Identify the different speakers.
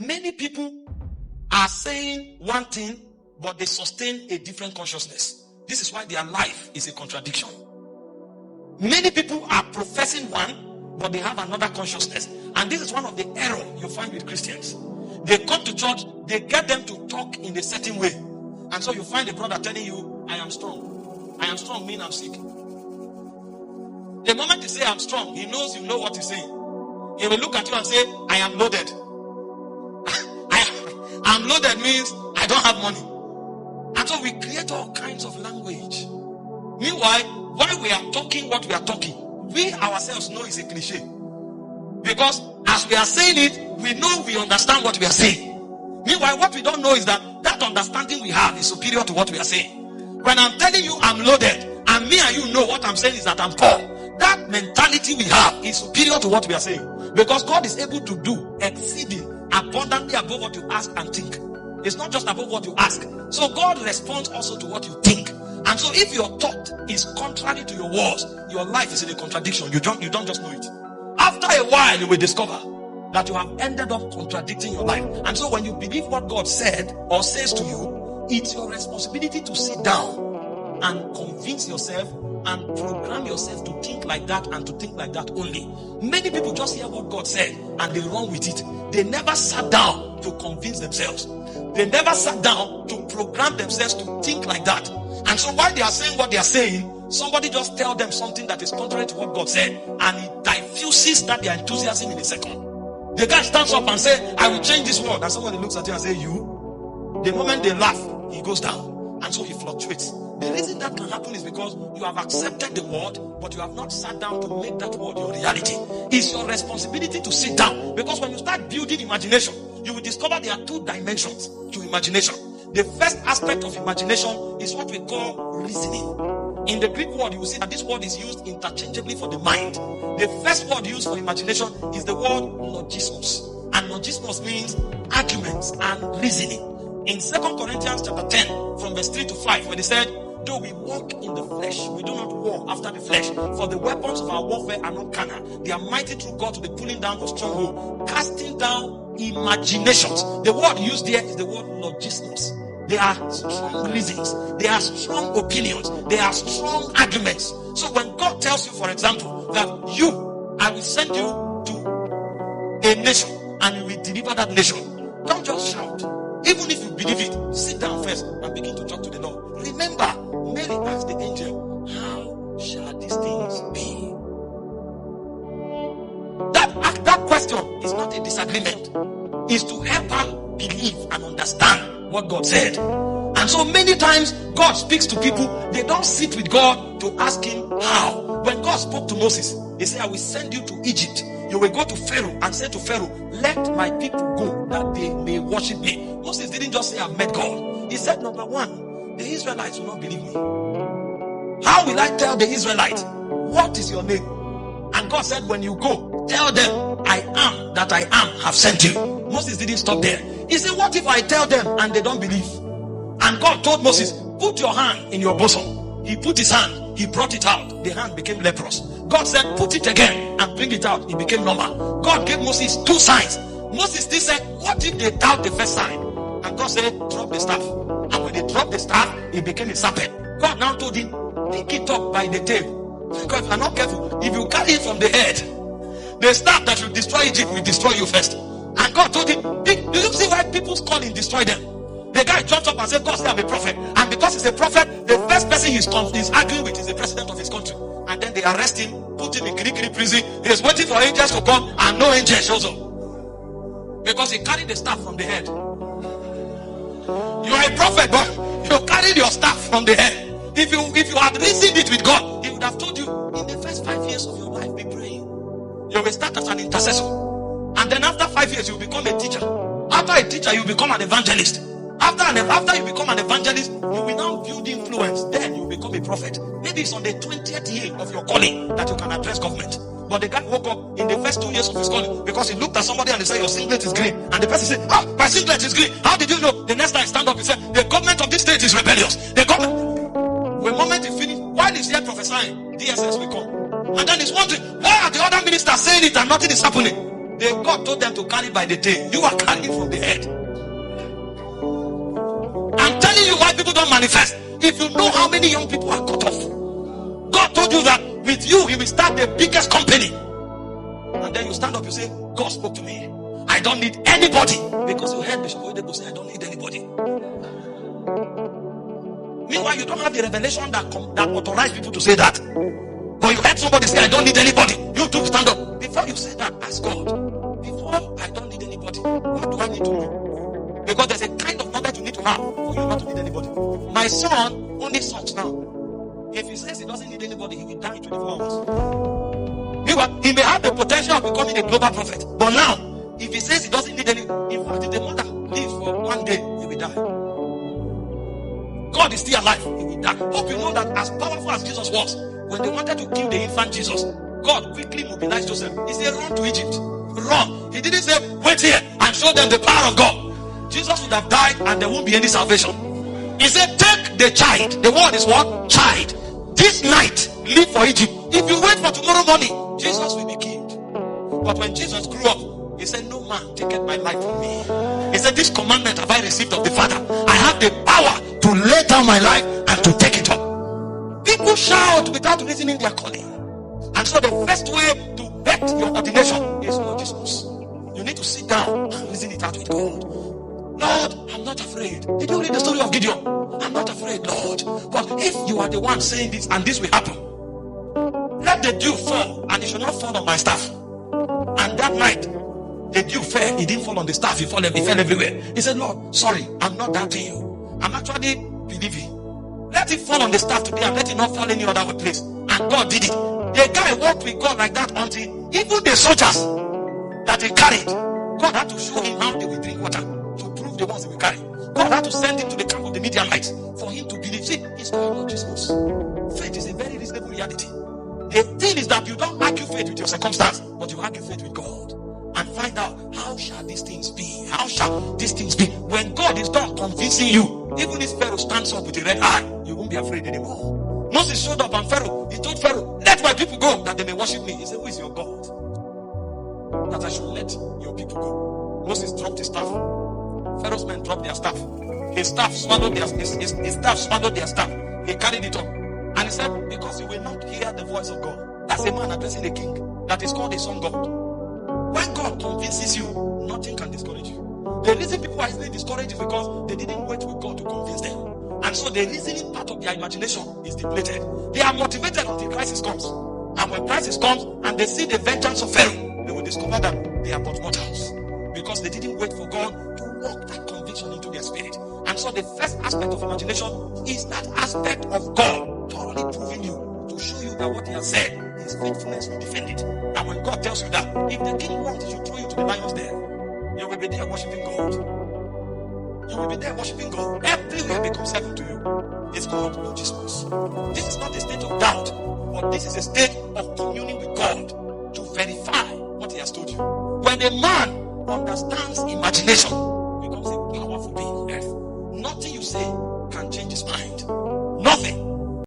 Speaker 1: Many people are saying one thing, but they sustain a different consciousness. This is why their life is a contradiction. Many people are professing one, but they have another consciousness. And this is one of the errors you find with Christians. They come to church, they get them to talk in a certain way. And so you find a brother telling you, I am strong. I am strong means I'm sick. The moment you say I'm strong, he knows you know what he's saying. He will look at you and say, I am loaded. I'm loaded means I don't have money. And so we create all kinds of language. Meanwhile, while we are talking what we are talking, we ourselves know it's a cliche. Because as we are saying it, we know we understand what we are saying. Meanwhile, what we don't know is that understanding we have is superior to what we are saying. When I'm telling you I'm loaded, and me and you know what I'm saying is that I'm poor, that mentality we have is superior to what we are saying. Because God is able to do exceeding abundantly above what you ask and think. It's not just above what you ask. So God responds also to what you think. And so if your thought is contrary to your words, your life is in a contradiction. You don't just know it. After a while, you will discover that you have ended up contradicting your life. And so when you believe what God said or says to you, it's your responsibility to sit down and convince yourself and program yourself to think like that and to think like that only. Many people just hear what God said and they run with it. They never sat down to convince themselves. They never sat down to program themselves to think like that. And so while they are saying what they are saying, somebody just tell them something that is contrary to what God said, and it diffuses that their enthusiasm in a second. The guy stands up and says, I will change this world. And somebody looks at you and says, you? The moment they laugh, he goes down. And so he fluctuates. The reason that can happen is because you have accepted the word, but you have not sat down to make that word your reality. It's your responsibility to sit down. Because when you start building imagination, you will discover there are two dimensions to imagination. The first aspect of imagination is what we call reasoning. In the Greek word, you will see that this word is used interchangeably for the mind. The first word used for imagination is the word logismos. And logismos means arguments and reasoning. In 2 Corinthians chapter 10, from verse 3 to 5, when he said, though we walk in the flesh, we do not war after the flesh. For the weapons of our warfare are not carnal. They are mighty through God to the pulling down of stronghold, casting down imaginations. The word used there is the word logismos. They are strong reasons. They are strong opinions. They are strong arguments. So when God tells you, for example, that I will send you to a nation and you will deliver that nation, don't just shout. Even if you believe it, sit down first and begin to talk to the Lord. Remember, Mary asked the angel, how shall these things be? That question is not a disagreement. It's to help her believe and understand what God said. And so many times God speaks to people, they don't sit with God to ask him how. When God spoke to Moses, he said, I will send you to Egypt. You will go to Pharaoh and say to Pharaoh, let my people go that they may worship me. Moses didn't just say, I've met God. He said, number one, the Israelites will not believe me. How will I tell the Israelites, what is your name? And God said, when you go, tell them, I am that I am have sent you. Moses didn't stop there. He said, what if I tell them and they don't believe? And God told Moses, put your hand in your bosom. He put his hand, he brought it out. The hand became leprous. God said, put it again and bring it out. It became normal. God gave Moses 2 signs. Moses still said, what if they doubt the first sign? And God said, drop the staff. And when they dropped the staff, it became a serpent. God now told him, pick it up by the tail. Because if you are not careful, if you carry it from the head, the staff that will destroy Egypt will destroy you first. And God told him, do you see why people's calling destroy them? The guy jumped up and said, God said I'm a prophet. And because he's a prophet, the first person he's arguing with is the president of his country. And then they arrest him, put him in Kirikiri prison. He's waiting for angels to come and no angel shows up. Because he carried the staff from the head. You are a prophet, but you carried your staff from the head. If you had reasoned it with God, he would have told you, in the first 5 years of your life, be praying. You will start as an intercessor. And then after 5 years, you will become a teacher. After a teacher, you become an evangelist. After you become an evangelist, you will now build influence. Then you become a prophet. Maybe it's on the 20th year of your calling that you can address government. But the guy woke up in the first 2 years of his calling because he looked at somebody and he said, your singlet is green. And the person said, my singlet is green. How did you know? The next time he stand up, he said, the government of this state is rebellious. The moment he finished, while he's here prophesying, DSS will come. And then he's wondering, why are the other ministers saying it and nothing is happening? God told them to carry by the tail. You are carrying from the head. I'm telling you why people don't manifest. If you know how many young people are cut off. God told you that with you, He will start the biggest company. And then you stand up, you say, God spoke to me. I don't need anybody. Because you heard Bishop Oyedepo say, I don't need anybody. Meanwhile, you don't have the revelation that authorizes people to say that. But you heard somebody say, I don't need anybody. You too stand up. Before you say that, ask God. Before I don't need anybody, what do I need to know? Because there's a kind of knowledge you need to have for you not to need anybody. My son only sons now. If he says he doesn't need anybody, he will die in 24 hours. He may have the potential of becoming a global prophet. But now, if he says he doesn't need any, in fact, if the mother lives for one day, he will die. God is still alive, he will die. Hope you know that as powerful as Jesus was, when they wanted to kill the infant Jesus, God quickly mobilized Joseph. He said, run to Egypt. Run. He didn't say, wait here and show them the power of God. Jesus would have died and there won't be any salvation. He said, take the child. The word is what? Child. This night, leave for Egypt. If you wait for tomorrow morning, Jesus will be killed. But when Jesus grew up, he said, no man taketh my life from me. He said, this commandment have I received of the Father. I have the power to lay down my life and to take it up. People shout without reasoning their calling. And so the first way to bet your ordination is Lord Jesus. You need to sit down and reason it out with God. Lord, I'm not afraid. Did you read the story of Gideon? I'm not afraid, Lord. But if you are the one saying this and this will happen, let the dew fall and it should not fall on my staff. And that night, the dew fell. It didn't fall on the staff. It fell everywhere. He said, Lord, sorry, I'm not doubting you. I'm actually believing. Let it fall on the staff today and let it not fall any other place. And God did it. The guy walked with God like that until even the soldiers that he carried, God had to show him how they will drink water to prove the ones they will carry. God had to send him to the camp of the Midianites for him to believe. See, it's called Lord Jesus. Faith is a very reasonable reality. The thing is that you don't argue faith with your circumstance, but you argue faith with God and find out how shall these things be? How shall these things be? When God is done convincing you, even if Pharaoh stands up with a red eye, you won't be afraid anymore. Moses showed up and he told Pharaoh, let my people go that they may worship me. He said, who is your God that I should let your people go? Moses dropped his staff. Pharaoh's men dropped their staff. His staff swallowed their staff. He carried it up. And he said, because you will not hear the voice of God. That's a man addressing a king. That is called a son God. When God convinces you, nothing can discourage you. The reason people are easily discouraged is because they didn't wait with God to convince them. And so the reasoning part of their imagination is depleted. They are motivated until crisis comes. And when crisis comes and they see the vengeance of Pharaoh, they will discover that they are but mortals. Because they didn't wait for God to work that conviction into their spirit. And so the first aspect of imagination is that aspect of God thoroughly proving you, to show you that what he has said, his faithfulness will defend it. And when God tells you that, if the king wants, he should throw you to the lion's den, you will be there worshiping God. You will be there worshiping God. Everywhere becomes heaven to you. It's called Lord Jesus. This is not a state of doubt, but this is a state of communing with God to verify what he has told you. When a man understands imagination,